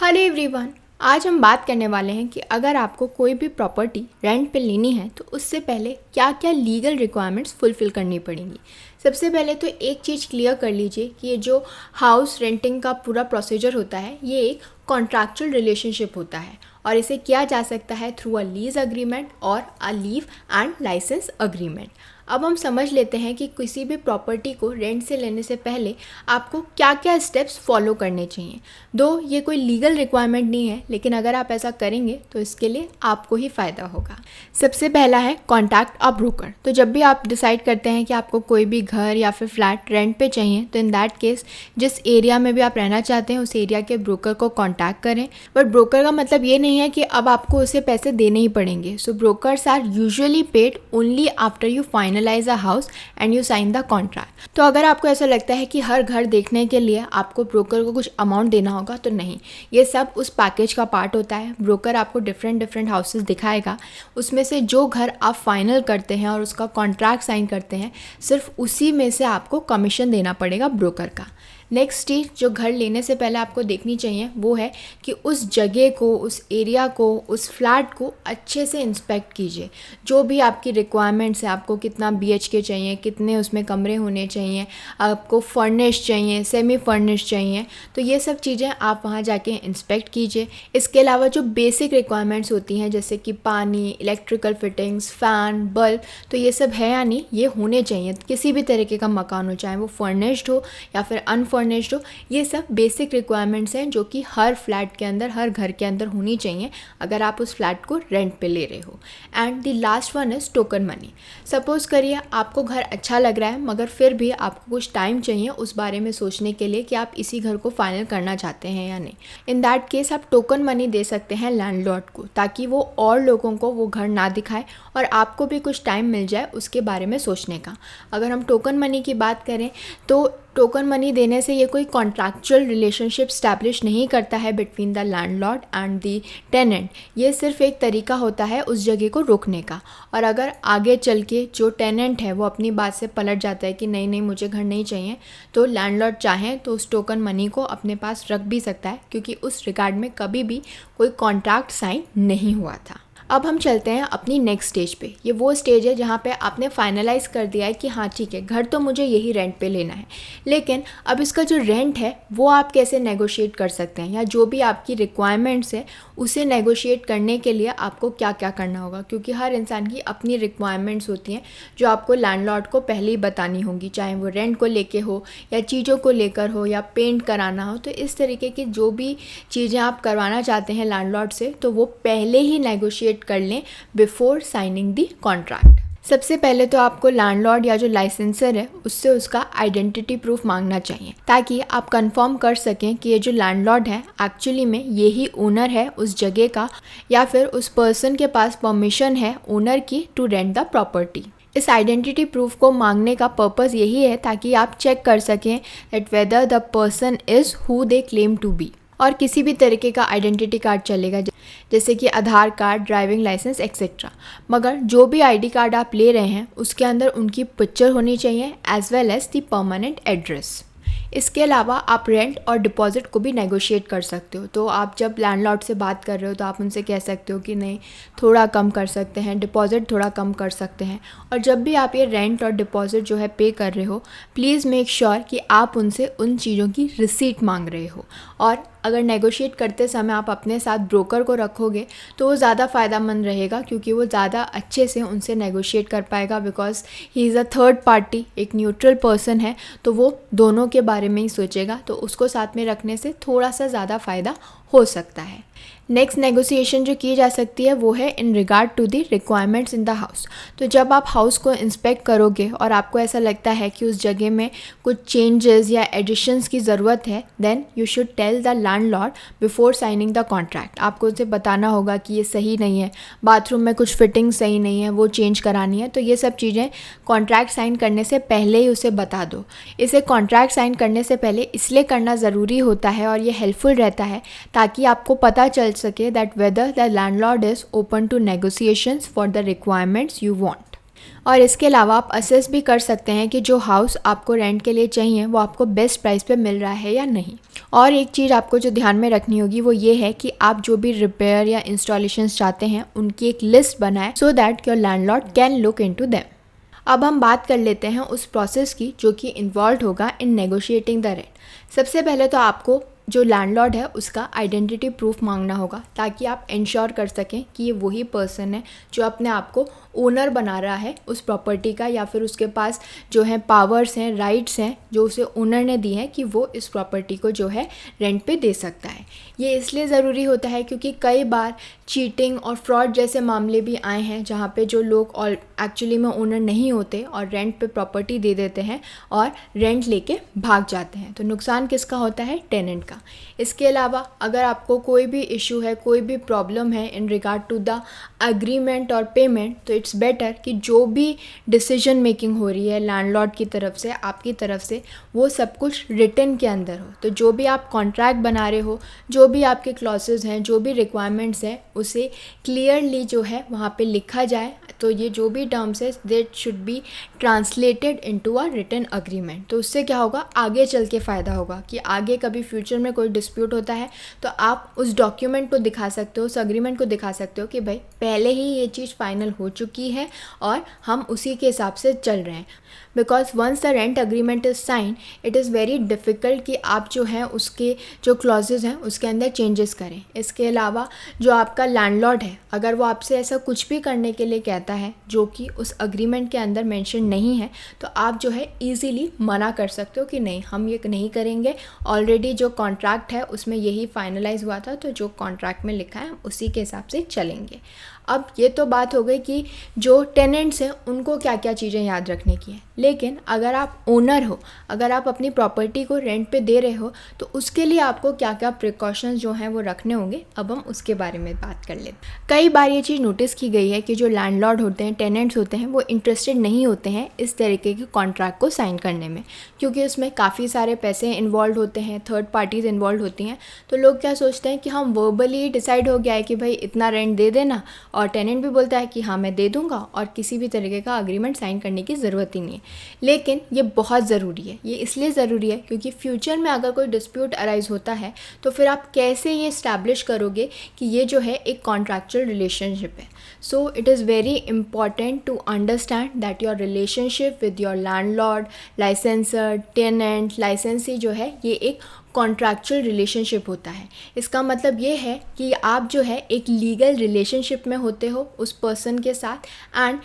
Hello everyone. आज हम बात करने वाले हैं कि अगर आपको कोई भी प्रॉपर्टी रेंट पे लेनी है तो उससे पहले क्या क्या लीगल रिक्वायरमेंट्स फुलफ़िल करनी पड़ेंगी। सबसे पहले तो एक चीज़ क्लियर कर लीजिए कि ये जो हाउस रेंटिंग का पूरा प्रोसीजर होता है ये एक कॉन्ट्रैक्चुअल रिलेशनशिप होता है और इसे किया जा सकता है थ्रू अ लीज अग्रीमेंट और a leave and license agreement. अब हम समझ लेते हैं कि किसी भी प्रॉपर्टी को रेंट से लेने से पहले आपको क्या क्या स्टेप्स फॉलो करने चाहिए। दो ये कोई लीगल रिक्वायरमेंट नहीं है, लेकिन अगर आप ऐसा करेंगे तो इसके लिए आपको ही फ़ायदा होगा। सबसे पहला है कॉन्टैक्ट अ ब्रोकर। तो जब भी आप डिसाइड करते हैं कि आपको कोई भी घर या फिर फ्लैट रेंट पे चाहिए तो इन दैट केस जिस एरिया में भी आप रहना चाहते हैं उस एरिया के ब्रोकर को कॉन्टैक्ट करें। बट ब्रोकर का मतलब ये नहीं है कि अब आपको उसे पैसे देने ही पड़ेंगे। So brokers are usually paid only after you finalise a house and you sign the contract. तो अगर आपको ऐसा लगता है कि हर घर देखने के लिए आपको ब्रोकर को कुछ अमाउंट देना होगा तो नहीं, ये सब उस पैकेज का पार्ट होता है। ब्रोकर आपको डिफरेंट हाउसेस दिखाएगा, उसमें से जो घर आप फाइनल करते हैं और उसका कॉन्ट्रैक्ट साइन करते हैं सिर्फ उसी में से आपको कमीशन देना पड़ेगा ब्रोकर का। नेक्स्ट चीज़ जो घर लेने से पहले आपको देखनी चाहिए वो है कि उस जगह को, उस एरिया को, उस फ्लैट को अच्छे से इंस्पेक्ट कीजिए। जो भी आपकी रिक्वायरमेंट्स है, आपको कितना BHK चाहिए, कितने उसमें कमरे होने चाहिए, आपको फर्निश चाहिए, सेमी फर्निश चाहिए, तो ये सब चीज़ें आप वहाँ जाके इंस्पेक्ट कीजिए। इसके अलावा जो बेसिक रिक्वायरमेंट्स होती हैं जैसे कि पानी, इलेक्ट्रिकल फिटिंग्स, फ़ैन, बल्ब, तो ये सब है या नहीं ये होने चाहिए। किसी भी तरीके का मकान हो, चाहे वो फर्निश्ड हो या फिर अनफर्निश्ड हो, ये सब बेसिक रिक्वायरमेंट्स हैं जो कि हर फ्लैट के अंदर, हर घर के अंदर होनी चाहिए अगर आप उस फ्लैट को रेंट पे ले रहे हो। And the last one is token money. Suppose करिए आपको घर अच्छा लग रहा है मगर फिर भी आपको कुछ टाइम चाहिए उस बारे में सोचने के लिए कि आप इसी घर को फाइनल करना चाहते हैं या नहीं। इन दैट केस आप टोकन मनी दे सकते हैं लैंडलॉर्ड को, ताकि वो और लोगों को वो घर ना दिखाए और आपको भी कुछ टाइम मिल जाए उसके बारे में सोचने का। अगर हम टोकन मनी की बात करें तो टोकन मनी देने से ये कोई कॉन्ट्रैक्चुअल रिलेशनशिप स्टैब्लिश नहीं करता है between the landlord and the tenant. ये सिर्फ एक तरीका होता है उस जगह को रोकने का। और अगर आगे चल के जो टेनेंट है वो अपनी बात से पलट जाता है कि नहीं नहीं मुझे घर नहीं चाहिए, तो लैंडलॉर्ड चाहें तो उस टोकन मनी को अपने पास रख भी सकता है, क्योंकि उस रिगार्ड में कभी भी कोई कॉन्ट्रैक्ट साइन नहीं हुआ था। अब हम चलते हैं अपनी नेक्स्ट स्टेज पे। ये वो स्टेज है जहाँ पे आपने फाइनलाइज कर दिया है कि हाँ ठीक है, घर तो मुझे यही रेंट पे लेना है, लेकिन अब इसका जो रेंट है वो आप कैसे नेगोशिएट कर सकते हैं, या जो भी आपकी रिक्वायरमेंट्स है उसे नेगोशिएट करने के लिए आपको क्या क्या करना होगा। क्योंकि हर इंसान की अपनी रिक्वायरमेंट्स होती हैं जो आपको लैंडलॉर्ड को पहले ही बतानी होंगी, चाहे वो रेंट को लेके हो या चीज़ों को लेकर हो या पेंट कराना हो। तो इस तरीके की जो भी चीज़ें आप करवाना चाहते हैं लैंडलॉर्ड से, तो वो पहले ही नेगोशिएट कर लें बिफोर साइनिंग द कॉन्ट्रैक्ट। सबसे पहले तो आपको लैंडलॉर्ड या जो लाइसेंसर है उससे उसका आइडेंटिटी प्रूफ मांगना चाहिए, ताकि आप कंफर्म कर सकें कि ये जो लैंडलॉर्ड है एक्चुअली में यही ओनर है उस जगह का, या फिर उस पर्सन के पास परमिशन है ओनर की टू रेंट द प्रॉपर्टी। इस आइडेंटिटी प्रूफ को मांगने का पर्पस यही है ताकि आप चेक कर सकें that whether the person is who they claim to be. और किसी भी तरीके का आइडेंटिटी कार्ड चलेगा, जैसे कि Aadhaar card, driving licence etcetera. मगर जो भी ID कार्ड आप ले रहे हैं उसके अंदर उनकी पिक्चर होनी चाहिए as well as the permanent address. इसके अलावा आप रेंट और डिपॉजिट को भी नेगोशिएट कर सकते हो। तो आप जब लैंडलॉर्ड से बात कर रहे हो तो आप उनसे कह सकते हो कि नहीं थोड़ा कम कर सकते हैं, डिपॉजिट थोड़ा कम कर सकते हैं। और जब भी आप ये रेंट और डिपॉजिट जो है पे कर रहे हो, प्लीज़ मेक श्योर कि आप उनसे उन चीज़ों की रिसीट मांग रहे हो। और अगर नेगोशिएट करते समय आप अपने साथ ब्रोकर को रखोगे तो वो ज़्यादा फ़ायदेमंद रहेगा, क्योंकि वो ज़्यादा अच्छे से उनसे नेगोशिएट कर पाएगा, because he is a third party, एक न्यूट्रल पर्सन है, तो वो दोनों के बारे में ही सोचेगा। तो उसको साथ में रखने से थोड़ा सा ज़्यादा फ़ायदा हो सकता है। नेक्स्ट नेगोशिएशन जो की जा सकती है वो है in regard to the requirements in the house. तो जब आप हाउस को इंस्पेक्ट करोगे और आपको ऐसा लगता है कि उस जगह में कुछ चेंजेस या एडिशंस की ज़रूरत है, then you should tell the landlord before signing the contract. आपको उसे बताना होगा कि ये सही नहीं है, बाथरूम में कुछ फिटिंग सही नहीं है, वो चेंज करानी है। तो ये सब चीज़ें कॉन्ट्रैक्ट साइन करने से पहले ही उसे बता दो। इसे कॉन्ट्रैक्ट साइन करने से पहले इसलिए करना ज़रूरी होता है और ये हेल्पफुल रहता है ताकि आपको पता चल सके that whether the landlord is open to negotiations for the requirements you want. और इसके अलावा आप असेस भी कर सकते हैं कि जो हाउस आपको रेंट के लिए चाहिए वो आपको बेस्ट प्राइस पे मिल रहा है या नहीं। और एक चीज़ आपको जो ध्यान में रखनी होगी वो ये है कि आप जो भी रिपेयर या इंस्टॉलेशंस चाहते हैं उनकी एक लिस्ट बनाएं so that your landlord can look into them. अब हम बात कर लेते हैं उस प्रोसेस की जो कि इन्वॉल्व होगा इन नेगोशिएटिंग द रेंट। सबसे पहले तो आपको जो लैंडलॉर्ड है उसका आइडेंटिटी प्रूफ मांगना होगा ताकि आप इंश्योर कर सकें कि ये वही पर्सन है जो अपने आप को ओनर बना रहा है उस प्रॉपर्टी का, या फिर उसके पास जो है पावर्स हैं, राइट्स हैं जो उसे ओनर ने दी हैं कि वो इस प्रॉपर्टी को जो है रेंट पे दे सकता है। ये इसलिए ज़रूरी होता है क्योंकि कई बार चीटिंग और फ्रॉड जैसे मामले भी आए हैं जहाँ पे जो लोग एक्चुअली में ओनर नहीं होते और रेंट पे प्रॉपर्टी दे देते हैं और रेंट लेके भाग जाते हैं। तो नुकसान किसका होता है? टेनेंट का। इसके अलावा अगर आपको कोई भी इशू है, कोई भी प्रॉब्लम है in regard to the agreement और पेमेंट, तो इट्स बेटर कि जो भी डिसीजन मेकिंग हो रही है लैंडलॉर्ड की तरफ से, आपकी तरफ से, वो सब कुछ रिटन के अंदर हो। तो जो भी आप कॉन्ट्रैक्ट बना रहे हो, जो भी आपके क्लॉसेस हैं, जो भी रिक्वायरमेंट्स हैं, उसे क्लियरली जो है वहाँ पे लिखा जाए। तो ये जो भी टर्म्स है that should be translated into a written agreement. तो उससे क्या होगा, आगे चल के फ़ायदा होगा कि आगे कभी फ्यूचर में कोई डिस्प्यूट होता है तो आप उस डॉक्यूमेंट को दिखा सकते हो, उस अग्रीमेंट को दिखा सकते हो कि भाई पहले ही ये चीज़ फाइनल हो चुकी है और हम उसी के हिसाब से चल रहे हैं। Because once the rent agreement is sign, it is very difficult कि आप जो है उसके जो क्लॉजेज हैं उसके अंदर चेंजेस करें। इसके अलावा जो आपका लैंडलॉर्ड है अगर वो आपसे ऐसा कुछ भी करने के लिए कहता है जो कि उस अग्रीमेंट के अंदर मेंशन नहीं है, तो आप जो है ईज़िली मना कर सकते हो कि नहीं, हम ये नहीं करेंगे, ऑलरेडी जो कॉन्ट्रैक्ट है उसमें यही फाइनलाइज हुआ था, तो जो कॉन्ट्रैक्ट में लिखा है उसी के हिसाब से चलेंगे। अब ये तो बात हो गई कि जो टेनेंट्स हैं उनको क्या क्या चीज़ें याद रखने की है, लेकिन अगर आप ओनर हो, अगर आप अपनी प्रॉपर्टी को रेंट पे दे रहे हो, तो उसके लिए आपको क्या क्या प्रिकॉशंस जो हैं वो रखने होंगे। अब हम उसके बारे में बात कर लेते हैं। कई बार ये चीज़ नोटिस की गई है कि जो लैंडलॉर्ड होते हैं, टेनेंट्स होते हैं, वो इंटरेस्टेड नहीं होते हैं इस तरीके के कॉन्ट्रैक्ट को साइन करने में, क्योंकि उसमें काफ़ी सारे पैसे इन्वॉल्व होते हैं, थर्ड पार्टीज़ इन्वॉल्व होती हैं। तो लोग क्या सोचते हैं कि हम वर्बली डिसाइड हो गया है कि भाई इतना रेंट दे देना, और टेनेंट भी बोलता है कि हाँ मैं दे दूंगा, और किसी भी तरीके का अग्रीमेंट साइन करने की ज़रूरत ही नहीं है। लेकिन ये बहुत ज़रूरी है। ये इसलिए ज़रूरी है क्योंकि फ्यूचर में अगर कोई डिस्प्यूट अराइज होता है तो फिर आप कैसे ये इस्टेब्लिश करोगे कि ये जो है एक कॉन्ट्रैक्चुअल रिलेशनशिप है। So it is very important to understand that your relationship with your landlord, licensor, tenant, licensee जो है ये एक कॉन्ट्रैक्चुअल रिलेशनशिप होता है। इसका मतलब ये है कि आप जो है एक लीगल रिलेशनशिप में होते हो उस पर्सन के साथ, and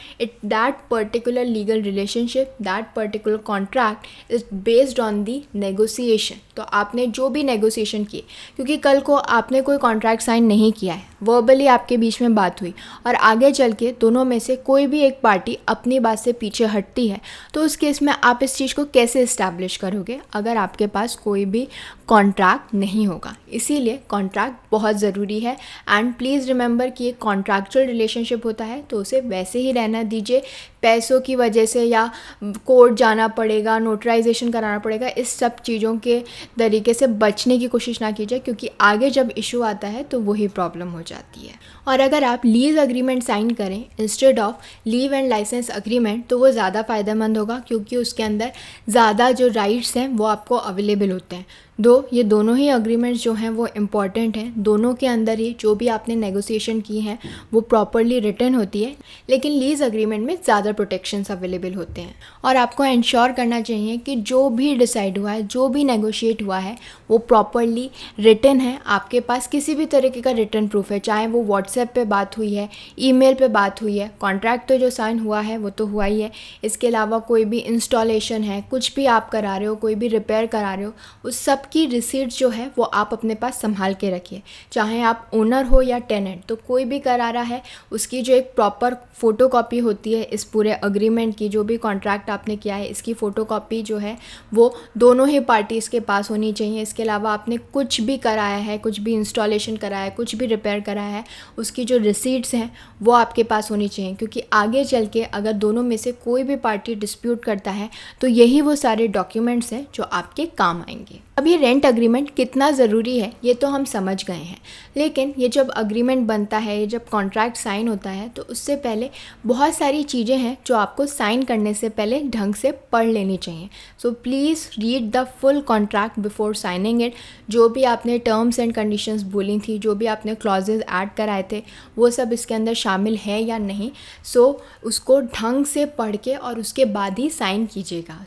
that particular legal relationship, that particular contract is based on the negotiation. तो आपने जो भी नेगोशिएशन किए, क्योंकि कल को आपने कोई कॉन्ट्रैक्ट साइन नहीं किया है, वर्बली आपके बीच में बात हुई और आगे चल के दोनों में से कोई भी एक पार्टी अपनी बात से पीछे हटती है, तो उस केस में आप इस चीज़ को कैसे इस्टेब्लिश करोगे अगर आपके पास कोई भी कॉन्ट्रैक्ट नहीं होगा। इसीलिए कॉन्ट्रैक्ट बहुत ज़रूरी है। एंड प्लीज़ रिमेंबर कि एक कॉन्ट्रैक्चुअल रिलेशनशिप होता है तो उसे वैसे ही रहना दीजिए। पैसों की वजह से या कोर्ट जाना पड़ेगा, नोटराइजेशन कराना पड़ेगा, इस सब चीज़ों के तरीके से बचने की कोशिश ना कीजिए, क्योंकि आगे जब इशू आता है तो वही प्रॉब्लम हो जाती है। और अगर आप लीज अग्रीमेंट साइन करें instead of leave and license agreement तो वो ज़्यादा फ़ायदेमंद होगा, क्योंकि उसके अंदर ज़्यादा जो राइट्स हैं वो आपको अवेलेबल होते हैं। दो ये दोनों ही अग्रीमेंट्स जो हैं वो इम्पॉर्टेंट हैं, दोनों के अंदर ही जो भी आपने नेगोशिएशन की हैं वो प्रॉपरली रिटन होती है, लेकिन लीज अग्रीमेंट में ज़्यादा प्रोटेक्शंस अवेलेबल होते हैं। और आपको इंश्योर करना चाहिए कि जो भी डिसाइड हुआ है, जो भी नेगोशिएट हुआ है, वो प्रॉपरली रिटन है। आपके पास किसी भी तरीके का रिटन प्रूफ है, चाहे वो व्हाट्सएप पे बात हुई है, ईमेल पे बात हुई है, कॉन्ट्रैक्ट तो जो साइन हुआ है वो तो हुआ ही है। इसके अलावा कोई भी इंस्टॉलेशन है, कुछ भी आप करा रहे हो, कोई भी रिपेयर करा रहे हो, उस सब की रिसीट जो है वो आप अपने पास संभाल के रखिए। चाहे आप ओनर हो या टेनेंट, तो कोई भी करा रहा है उसकी जो एक प्रॉपर फ़ोटोकॉपी होती है इस पूरे अग्रीमेंट की, जो भी कॉन्ट्रैक्ट आपने किया है इसकी फ़ोटोकॉपी जो है वो दोनों ही पार्टीज़ के पास होनी चाहिए। इसके अलावा आपने कुछ भी कराया है, कुछ भी इंस्टॉलेशन कराया है, कुछ भी रिपेयर कराया है, उसकी जो रिसीट्स हैं वो आपके पास होनी चाहिए, क्योंकि आगे चल के अगर दोनों में से कोई भी पार्टी डिस्प्यूट करता है तो यही वो सारे डॉक्यूमेंट्स हैं जो आपके काम आएंगे। अब ये रेंट अग्रीमेंट कितना ज़रूरी है ये तो हम समझ गए हैं, लेकिन ये जब अग्रीमेंट बनता है, ये जब कॉन्ट्रैक्ट साइन होता है तो उससे पहले बहुत सारी चीज़ें हैं जो आपको साइन करने से पहले ढंग से पढ़ लेनी चाहिए। So please read the full contract before signing it. जो भी आपने टर्म्स एंड कंडीशंस बोली थी, जो भी आपने क्लॉजेज ऐड कराए थे, वो सब इसके अंदर शामिल है या नहीं। सो उसको ढंग से पढ़ के और उसके बाद ही साइन कीजिएगा।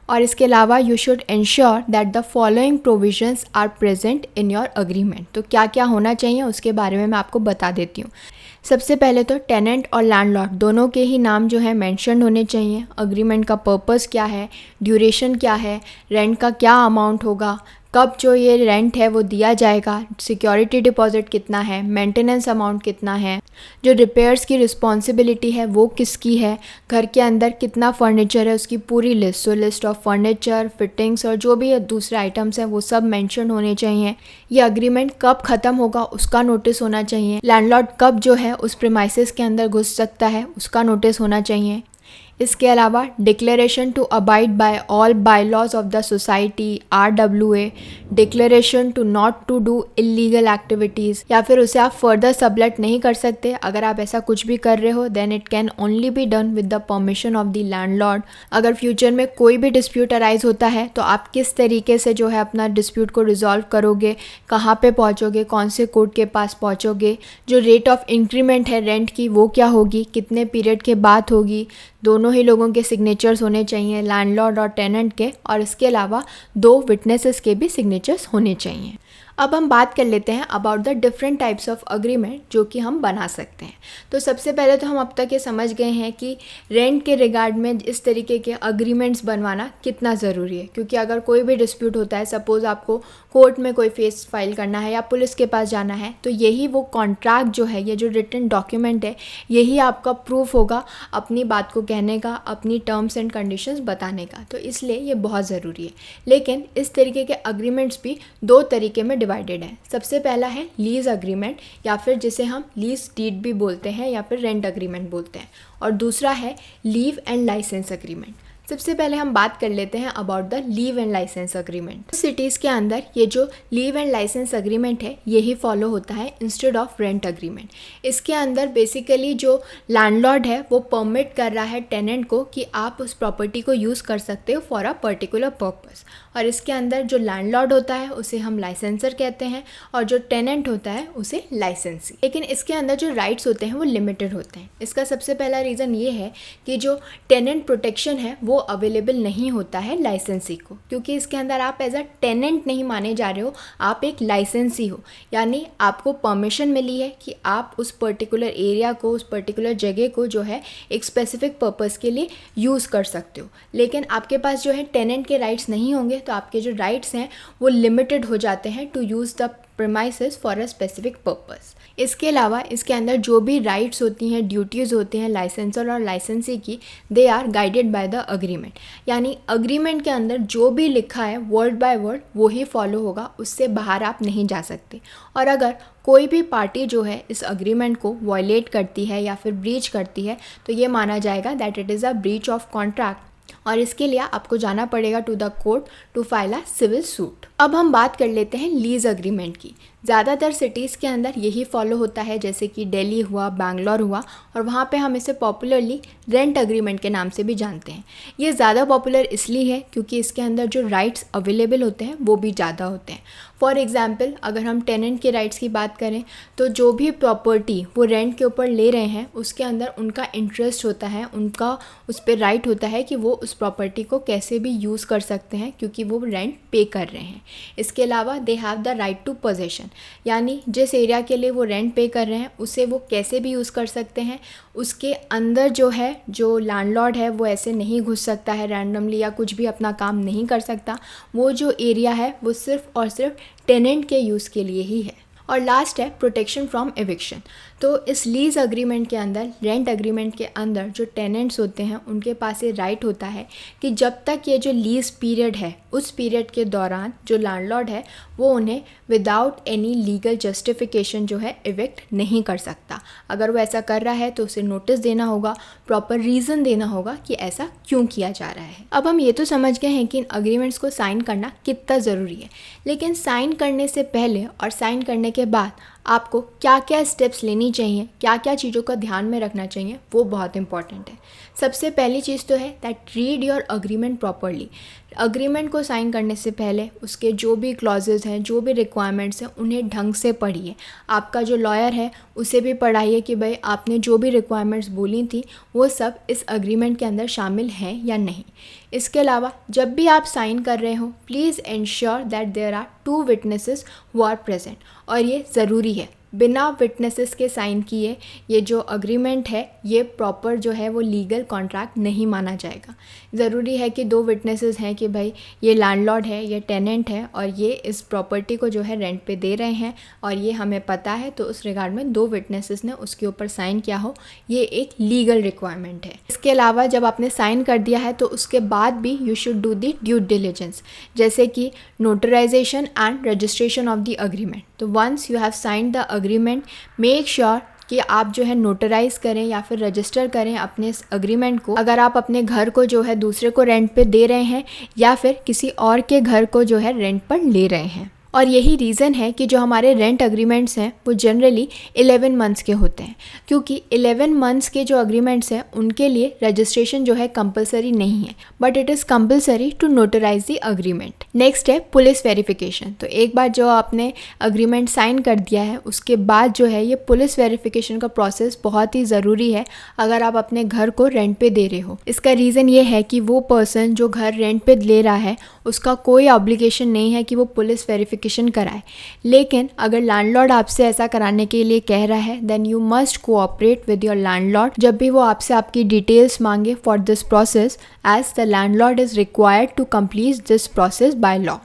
और इसके अलावा you should ensure that the following provisions are present in your agreement. तो क्या क्या होना चाहिए उसके बारे में मैं आपको बता देती हूँ। सबसे पहले तो टेनेंट और लैंडलॉर्ड दोनों के ही नाम जो है मेंशन होने चाहिए। अग्रीमेंट का पर्पस क्या है, ड्यूरेशन क्या है, रेंट का क्या अमाउंट होगा, कब जो ये रेंट है वो दिया जाएगा, सिक्योरिटी डिपॉजिट कितना है, मेंटेनेंस अमाउंट कितना है, जो रिपेयर्स की रिस्पॉन्सिबिलिटी है वो किसकी है, घर के अंदर कितना फर्नीचर है उसकी पूरी list. So list of furniture, fittings और जो भी दूसरे आइटम्स हैं वो सब मेंशन होने चाहिए। ये अग्रीमेंट कब ख़त्म होगा उसका नोटिस होना चाहिए। लैंडलॉर्ड कब जो है उस प्रीमाइसेस के अंदर घुस सकता है उसका नोटिस होना चाहिए। इसके अलावा declaration to abide by all bylaws of the society RWA, declaration to not to do illegal activities, या फिर उसे आप फर्दर सबलेट नहीं कर सकते। अगर आप ऐसा कुछ भी कर रहे हो then it can only be done with the permission of the landlord. अगर फ्यूचर में कोई भी डिस्प्यूट अराइज होता है तो आप किस तरीके से जो है अपना डिस्प्यूट को रिजॉल्व करोगे, कहाँ पे पहुँचोगे, कौन से कोर्ट के पास पहुँचोगे, जो रेट ऑफ इंक्रीमेंट है रेंट की वो क्या होगी, कितने पीरियड के बाद होगी, दोनों ही लोगों के सिग्नेचर्स होने चाहिए, लैंडलॉर्ड और टेनेंट के, और इसके अलावा 2 विटनेसेस के भी सिग्नेचर्स होने चाहिए। अब हम बात कर लेते हैं about the different types of agreement जो कि हम बना सकते हैं। तो सबसे पहले तो हम अब तक ये समझ गए हैं कि रेंट के रिगार्ड में इस तरीके के अग्रीमेंट्स बनवाना कितना ज़रूरी है, क्योंकि अगर कोई भी डिस्प्यूट होता है, सपोज़ आपको कोर्ट में कोई केस फाइल करना है या पुलिस के पास जाना है, तो यही वो कॉन्ट्रैक्ट जो है, ये जो रिटन डॉक्यूमेंट है, यही आपका प्रूफ होगा अपनी बात को कहने का, अपनी टर्म्स एंड कंडीशंस बताने का। तो इसलिए ये बहुत ज़रूरी है। लेकिन इस तरीके के अग्रीमेंट्स भी 2 तरीके में डिवाइडेड है। सबसे पहला है लीज अग्रीमेंट, या फिर जिसे हम लीज डीड भी बोलते हैं या फिर रेंट अग्रीमेंट बोलते हैं, और दूसरा है लीव एंड लाइसेंस अग्रीमेंट। सबसे पहले हम बात कर लेते हैं about the leave and license agreement. Cities के अंदर ये जो लीव एंड लाइसेंस अग्रीमेंट है यही फॉलो होता है इंस्टेड ऑफ रेंट अग्रीमेंट। इसके अंदर बेसिकली जो लैंडलॉर्ड है वो परमिट कर रहा है टेनेंट को कि आप उस प्रॉपर्टी को यूज़ कर सकते हो फॉर अ पर्टिकुलर पर्पस, और इसके अंदर जो लैंडलॉर्ड होता है उसे हम लाइसेंसर कहते हैं और जो टेनेंट होता है उसे लाइसेंसी। लेकिन इसके अंदर जो राइट्स होते हैं वो लिमिटेड होते हैं। इसका सबसे पहला रीज़न ये है कि जो टेनेंट प्रोटेक्शन है वो अवेलेबल नहीं होता है लाइसेंसी को, क्योंकि इसके अंदर आप एज अ टेनेंट नहीं माने जा रहे हो, आप एक लाइसेंसी हो। यानी आपको परमिशन मिली है कि आप उस पर्टिकुलर एरिया को, उस पर्टिकुलर जगह को जो है एक स्पेसिफिक पर्पस के लिए यूज़ कर सकते हो। लेकिन आपके पास जो है टेनेंट के राइट्स नहीं होंगे तो आपके जो राइट्स हैं वो लिमिटेड हो जाते हैं to use the premises for a specific purpose. इसके अलावा इसके अंदर जो भी राइट्स होती हैं, ड्यूटीज़ होती हैं लाइसेंसर और लाइसेंसी की, they are guided by the agreement. यानी अग्रीमेंट के अंदर जो भी लिखा है वर्ड बाय वर्ड वो ही फॉलो होगा, उससे बाहर आप नहीं जा सकते। और अगर कोई भी पार्टी जो है इस अग्रीमेंट को वॉयलेट करती है या फिर ब्रीच करती है तो ये माना जाएगा that it is a breach of contract, और इसके लिए आपको जाना पड़ेगा to the court to file a civil suit. अब हम बात कर लेते हैं लीज अग्रीमेंट की। ज़्यादातर सिटीज़ के अंदर यही फॉलो होता है, जैसे कि दिल्ली हुआ, बैंगलोर हुआ, और वहाँ पे हम इसे पॉपुलरली रेंट अग्रीमेंट के नाम से भी जानते हैं। ये ज़्यादा पॉपुलर इसलिए है क्योंकि इसके अंदर जो राइट्स अवेलेबल होते हैं वो भी ज़्यादा होते हैं। फॉर एग्ज़ाम्पल अगर हम टेनेंट के राइट्स की बात करें तो जो भी प्रॉपर्टी वो रेंट के ऊपर ले रहे हैं उसके अंदर उनका इंटरेस्ट होता है, उनका उस पर राइट होता है कि वो उस प्रॉपर्टी को कैसे भी यूज़ कर सकते हैं क्योंकि वो रेंट पे कर रहे हैं। इसके अलावा they have the right to possession, यानी जिस एरिया के लिए वो रेंट पे कर रहे हैं उसे वो कैसे भी यूज़ कर सकते हैं। उसके अंदर जो है जो लैंडलॉर्ड है वो ऐसे नहीं घुस सकता है रैंडमली या कुछ भी अपना काम नहीं कर सकता। वो जो एरिया है वो सिर्फ और सिर्फ टेनेंट के यूज़ के लिए ही है। और लास्ट है प्रोटेक्शन फ्रॉम एविक्शन। तो इस लीज़ अग्रीमेंट के अंदर, रेंट अग्रीमेंट के अंदर जो टेनेंट्स होते हैं उनके पास ये राइट होता है कि जब तक ये जो लीज़ पीरियड है उस पीरियड के दौरान जो लैंडलॉर्ड है वो उन्हें विदाउट एनी लीगल जस्टिफिकेशन जो है इविक्ट नहीं कर सकता। अगर वो ऐसा कर रहा है तो उसे नोटिस देना होगा, प्रॉपर रीज़न देना होगा कि ऐसा क्यों किया जा रहा है। अब हम ये तो समझ गए हैं कि इन अग्रीमेंट्स को साइन करना कितना ज़रूरी है, लेकिन साइन करने से पहले और साइन करने के बाद आपको क्या क्या स्टेप्स लेनी चाहिए, क्या क्या चीज़ों का ध्यान में रखना चाहिए, वो बहुत इंपॉर्टेंट है। सबसे पहली चीज़ तो है that read your agreement properly. Agreement को साइन करने से पहले उसके जो भी क्लॉजेज हैं, जो भी रिक्वायरमेंट्स हैं, उन्हें ढंग से पढ़िए। आपका जो लॉयर है उसे भी पढ़ाइए कि भाई आपने जो भी रिक्वायरमेंट्स बोली थी वो सब इस अग्रीमेंट के अंदर शामिल हैं या नहीं। इसके अलावा जब भी आप साइन कर रहे हो please ensure that there are 2 witnesses who are present, और ये ज़रूरी है। बिना विटनेसेस के साइन किए ये जो अग्रीमेंट है ये प्रॉपर जो है वो लीगल कॉन्ट्रैक्ट नहीं माना जाएगा। ज़रूरी है कि 2 विटनेसेस हैं कि भाई ये लैंडलॉर्ड है, ये टेनेंट है और ये इस प्रॉपर्टी को जो है रेंट पे दे रहे हैं और ये हमें पता है, तो उस रिगार्ड में 2 विटनेसेस ने उसके ऊपर साइन किया हो, ये एक लीगल रिक्वायरमेंट है। इसके अलावा जब आपने साइन कर दिया है तो उसके बाद भी you should do the due diligence, जैसे कि notarisation and registration of the agreement. तो once you have signed the agreement, make sure कि आप जो है नोटराइज करें या फिर रजिस्टर करें अपने इस अग्रीमेंट को। अगर आप अपने घर को जो है दूसरे को रेंट पे दे रहे हैं या फिर किसी और के घर को जो है रेंट पर ले रहे हैं। और यही रीज़न है कि जो हमारे रेंट अग्रीमेंट्स हैं वो जनरली 11 मंथ्स के होते हैं, क्योंकि 11 मंथ्स के जो अग्रीमेंट्स हैं उनके लिए रजिस्ट्रेशन जो है कंपलसरी नहीं है, but it is compulsory to notarise the agreement. Next है पुलिस वेरिफिकेशन। तो एक बार जो आपने अग्रीमेंट साइन कर दिया है उसके बाद जो है ये पुलिस वेरिफिकेशन का प्रोसेस बहुत ही ज़रूरी है अगर आप अपने घर को रेंट पे दे रहे हो। इसका रीज़न ये है कि वो पर्सन जो घर रेंट पे ले रहा है उसका कोई ऑब्लिगेशन नहीं है कि वो पुलिस वेरिफिकेशन कराए, लेकिन अगर लैंडलॉर्ड आपसे ऐसा कराने के लिए कह रहा है then you must cooperate with your landlord जब भी वो आपसे आपकी डिटेल्स मांगे for this process, as the landlord is required to complete this process by law.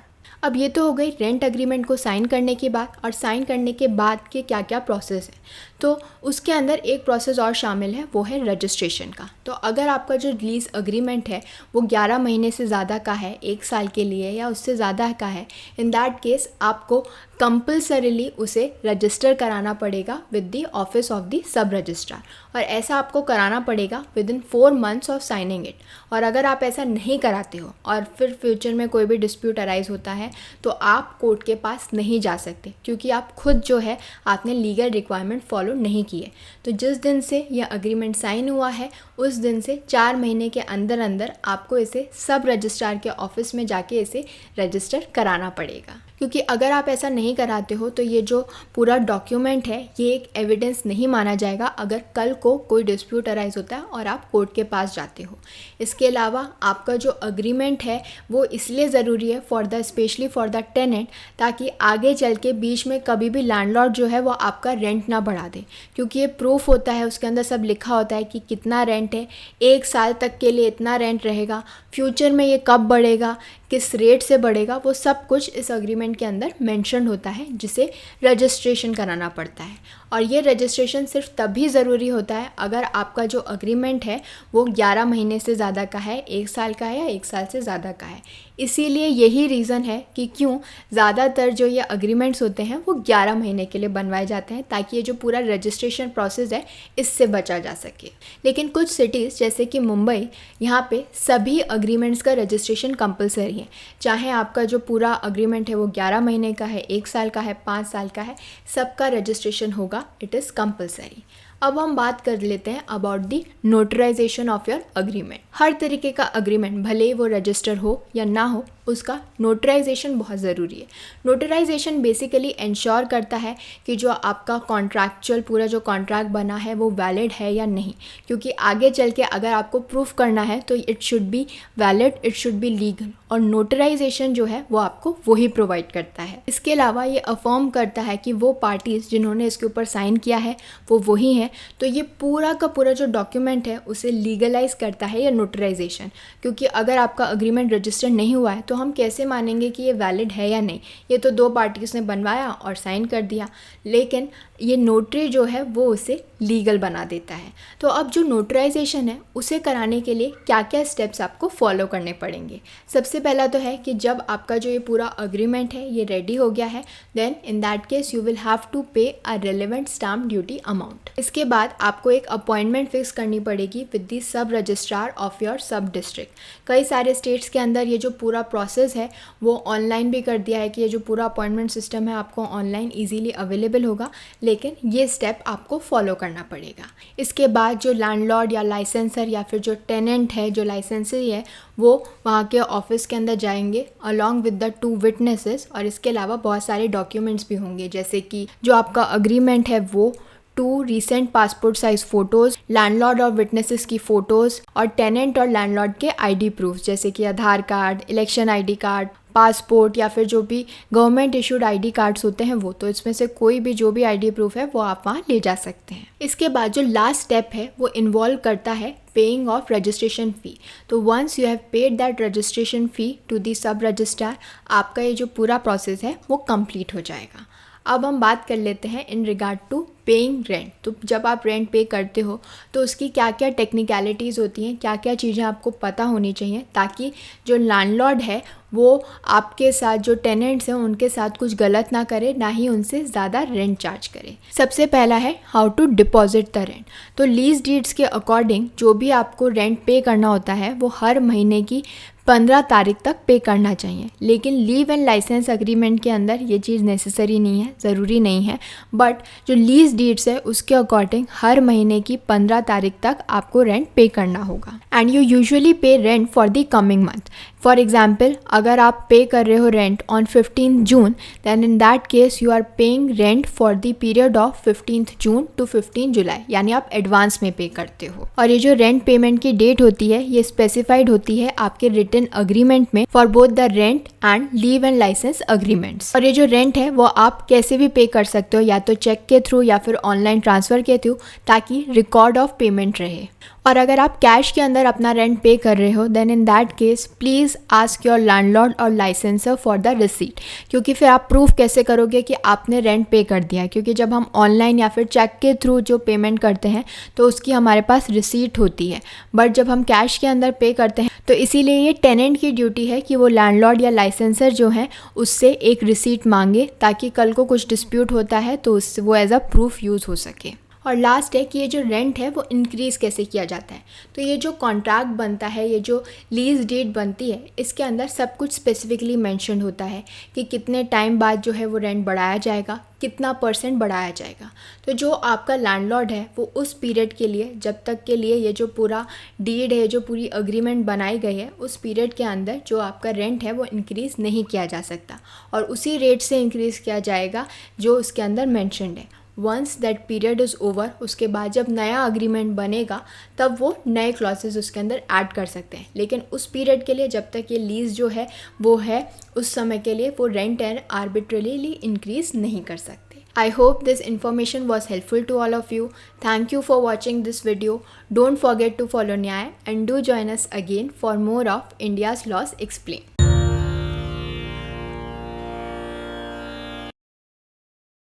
अब ये तो हो गई रेंट अग्रीमेंट को साइन करने की बात, और साइन करने के बाद के क्या क्या प्रोसेस है। तो उसके अंदर एक प्रोसेस और शामिल है, वो है रजिस्ट्रेशन का। तो अगर आपका जो लीज़ अग्रीमेंट है वो 11 महीने से ज़्यादा का है, 1 साल के लिए या उससे ज़्यादा का है, इन दैट केस आपको कंपल्सरीली उसे रजिस्टर कराना पड़ेगा with the office of the sub registrar, और ऐसा आपको कराना पड़ेगा with in 4 months of signing it. और अगर आप ऐसा नहीं कराते हो और फिर फ्यूचर में कोई भी डिस्प्यूट अराइज होता है तो आप कोर्ट के पास नहीं जा सकते, क्योंकि आप खुद जो है आपने लीगल रिक्वायरमेंट फॉलो नहीं किए। तो जिस दिन से यह अग्रीमेंट साइन हुआ है उस दिन से 4 महीने के अंदर अंदर आपको इसे सब रजिस्ट्रार के ऑफिस में जाके इसे रजिस्टर कराना पड़ेगा, क्योंकि अगर आप ऐसा नहीं कराते हो तो ये जो पूरा डॉक्यूमेंट है ये एक एविडेंस नहीं माना जाएगा अगर कल को कोई डिस्प्यूट अराइज होता है और आप कोर्ट के पास जाते हो। इसके अलावा आपका जो अग्रीमेंट है वो इसलिए ज़रूरी है स्पेशली फॉर द टेनेंट, ताकि आगे चल के बीच में कभी भी लैंडलॉर्ड जो है वो आपका रेंट ना बढ़ा दे, क्योंकि ये प्रूफ होता है, उसके अंदर सब लिखा होता है कि कितना रेंट है, 1 साल तक के लिए इतना रेंट रहेगा, फ्यूचर में ये कब बढ़ेगा, किस रेट से बढ़ेगा, वो सब कुछ इस अग्रीमेंट के अंदर मेंशन होता है, जिसे रजिस्ट्रेशन कराना पड़ता है। और ये रजिस्ट्रेशन सिर्फ तभी ज़रूरी होता है अगर आपका जो अग्रीमेंट है वो 11 महीने से ज़्यादा का है, 1 साल का है या 1 साल से ज़्यादा का है। इसीलिए यही रीज़न है कि क्यों ज़्यादातर जो ये अग्रीमेंट्स होते हैं वो 11 महीने के लिए बनवाए जाते हैं, ताकि ये जो पूरा रजिस्ट्रेशन प्रोसेस है इससे बचा जा सके। लेकिन कुछ सिटीज़ जैसे कि मुंबई, यहाँ पे सभी अग्रीमेंट्स का रजिस्ट्रेशन कंपलसरी है, चाहे आपका जो पूरा अग्रीमेंट है वो 11 महीने का है, 1 साल का है, 5 साल का है, सबका रजिस्ट्रेशन होगा, इट इज़ कंपलसरी। अब हम बात कर लेते हैं about the notarisation of your agreement. हर तरीके का अग्रीमेंट भले ही वो रजिस्टर हो या ना हो, उसका नोटराइजेशन बहुत ज़रूरी है। नोटराइजेशन बेसिकली इंश्योर करता है कि जो आपका कॉन्ट्रैक्चुअल पूरा जो कॉन्ट्रैक्ट बना है वो वैलिड है या नहीं, क्योंकि आगे चल के अगर आपको प्रूफ करना है तो it should be valid, it should be legal, और नोटराइजेशन जो है वो आपको वही प्रोवाइड करता है। इसके अलावा ये अफर्म करता है कि वो पार्टीज़ जिन्होंने इसके ऊपर साइन किया है वो वही हैं, तो ये पूरा का पूरा जो डॉक्यूमेंट है उसे लीगलाइज करता है ये नोटराइजेशन। क्योंकि अगर आपका अग्रीमेंट रजिस्टर नहीं हुआ है तो हम कैसे मानेंगे कि ये वैलिड है या नहीं? ये तो दो पार्टीज़ ने बनवाया और साइन कर दिया, लेकिन ये नोटरी जो है वो उसे लीगल बना देता है। तो अब जो नोटराइजेशन है उसे कराने के लिए क्या क्या स्टेप्स आपको फॉलो करने पड़ेंगे? सबसे पहला तो है कि जब आपका जो ये पूरा अग्रीमेंट है ये रेडी हो गया है, then in that case you will have to pay a relevant stamp duty amount. इसके बाद आपको एक अपॉइंटमेंट फिक्स करनी पड़ेगी with the sub registrar of your sub district. कई सारे स्टेट्स के अंदर ये जो पूरा प्रोसेस है वो ऑनलाइन भी कर दिया है कि ये जो पूरा अपॉइंटमेंट सिस्टम है आपको ऑनलाइन ईजीली अवेलेबल होगा, लेकिन ये स्टेप आपको फॉलो करना पड़ेगा। इसके बाद जो लैंडलॉर्ड या लाइसेंसर या फिर जो टेनेंट है, जो लाइसेंसरी है, वो वहाँ के ऑफिस के अंदर जाएंगे अलॉन्ग विद द 2 विटनेसेस, और इसके अलावा बहुत सारे डॉक्यूमेंट्स भी होंगे, जैसे कि जो आपका अग्रीमेंट है वो 2 recent passport size photos, landlord और विटनेसेस की फ़ोटोज़, और टेनेंट और लैंडलॉर्ड के आईडी प्रूफ जैसे कि Aadhaar card, election ID card, passport या फिर जो भी गवर्नमेंट इशूड आईडी कार्ड्स होते हैं वो। तो इसमें से कोई भी जो भी आईडी प्रूफ है वो आप वहाँ ले जा सकते हैं। इसके बाद जो लास्ट स्टेप है वो इन्वॉल्व करता है पेइंग ऑफ रजिस्ट्रेशन फ़ी। तो once you have paid that registration fee to the sub registrar, आपका ये जो पूरा प्रोसेस है वो कंप्लीट हो जाएगा। अब हम बात कर लेते हैं in regard to paying rent. तो जब आप रेंट पे करते हो तो उसकी क्या क्या टेक्निकलिटीज़ होती हैं, क्या क्या चीज़ें आपको पता होनी चाहिए, ताकि जो लैंडलॉर्ड है वो आपके साथ जो टेनेंट्स हैं उनके साथ कुछ गलत ना करे, ना ही उनसे ज़्यादा रेंट चार्ज करे। सबसे पहला है how to deposit the rent. तो लीज डीड्स के अकॉर्डिंग जो भी आपको रेंट पे करना होता है वो हर महीने की 15 तारीख तक पे करना चाहिए, लेकिन लीव एंड लाइसेंस अग्रीमेंट के अंदर ये चीज़ नेसेसरी नहीं है, ज़रूरी नहीं है। बट जो लीज डीड्स है उसके अकॉर्डिंग हर महीने की 15 तारीख तक आपको रेंट पे करना होगा। And you usually pay rent for the coming month. For example, अगर आप पे कर रहे हो rent on 15 June, then in that case you are paying rent for the period of 15 June to 15 July, यानी आप advance में पे करते हो। और ये जो रेंट पेमेंट की डेट होती है ये स्पेसिफाइड होती है आपके रिटन अग्रीमेंट में for both the rent and leave and license agreements. और ये जो रेंट है वो आप कैसे भी पे कर सकते हो, या तो चेक के थ्रू या फिर ऑनलाइन ट्रांसफ़र के थ्रू, ताकि रिकॉर्ड ऑफ पेमेंट रहे। और अगर आप कैश के अंदर अपना रेंट पे कर रहे हो, then in that case please ask your landlord और लाइसेंसर फॉर द रिसीट, क्योंकि फिर आप प्रूफ कैसे करोगे कि आपने रेंट पे कर दिया है? क्योंकि जब हम ऑनलाइन या फिर चेक के थ्रू जो पेमेंट करते हैं तो उसकी हमारे पास रिसीट होती है, बट जब हम कैश के अंदर पे करते हैं तो इसीलिए ये टेनेंट की ड्यूटी है कि वो लैंडलॉर्ड या लाइसेंसर जो है उससे एक रिसीट मांगे, ताकि कल को कुछ डिस्प्यूट होता है तो उससे वो एज अ प्रूफ यूज़ हो सके। और लास्ट है कि ये जो रेंट है वो इंक्रीज़ कैसे किया जाता है। तो ये जो कॉन्ट्रैक्ट बनता है, ये जो लीज डीड बनती है, इसके अंदर सब कुछ स्पेसिफिकली मेंशन होता है कि कितने टाइम बाद जो है वो रेंट बढ़ाया जाएगा, कितना % बढ़ाया जाएगा। तो जो आपका लैंडलॉर्ड है वो उस पीरियड के लिए, जब तक के लिए ये जो पूरा डीड है, जो पूरी अग्रीमेंट बनाई गई है, उस पीरियड के अंदर जो आपका रेंट है वो इंक्रीज़ नहीं किया जा सकता, और उसी रेट से इंक्रीज़ किया जाएगा जो उसके अंदर मैंशनड है। Once that period is over, उसके बाद जब नया अग्रीमेंट बनेगा तब वो नए क्लॉसेस उसके अंदर ऐड कर सकते हैं, लेकिन उस पीरियड के लिए जब तक ये लीज़ जो है वो है उस समय के लिए वो रेंट एंड आर्बिट्रेरीली इंक्रीज़ नहीं कर सकते। I hope this information was helpful to all of you. Thank you for watching this video. Don't forget to follow Nyay and do join us again for more of India's Laws Explained.